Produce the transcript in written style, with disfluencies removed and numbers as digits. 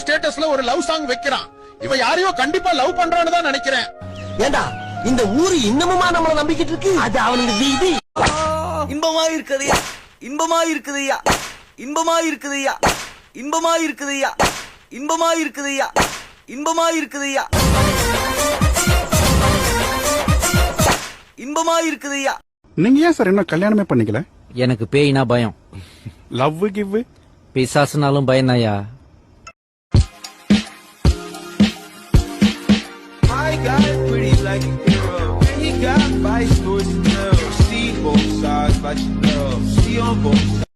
ஸ்டேட்டஸ்ல ஒரு love song வைக்கிறான். இவன் யாரையோ கண்டிப்பா லவ் பண்றான்னு தான் நினைக்கிறேன். ஏண்டா இந்த ஊரு இன்னமுமா நம்மள நம்பிக்கிட்டு இருக்கு? அது அவனுக்கு வீதி. இன்பமா இருக்குதையா, இன்பமா இருக்குதையா, இன்பமா இருக்குதையா, இன்பமா இருக்குதையா, இன்பமா இருக்குதையா, இன்பமா இருக்குதையா, இன்பமா இருக்குதையா. நீங்க ஏன் சார் இன்னும் கல்யாணமே பண்ணிக்கல? எனக்கு பேய்னா பயம், லவ் கிவ் பிசாசுனாலும் பயம்தாயா. I got it pretty like a hero. And he got my stories to tell. See both sides, but you know, see on both sides.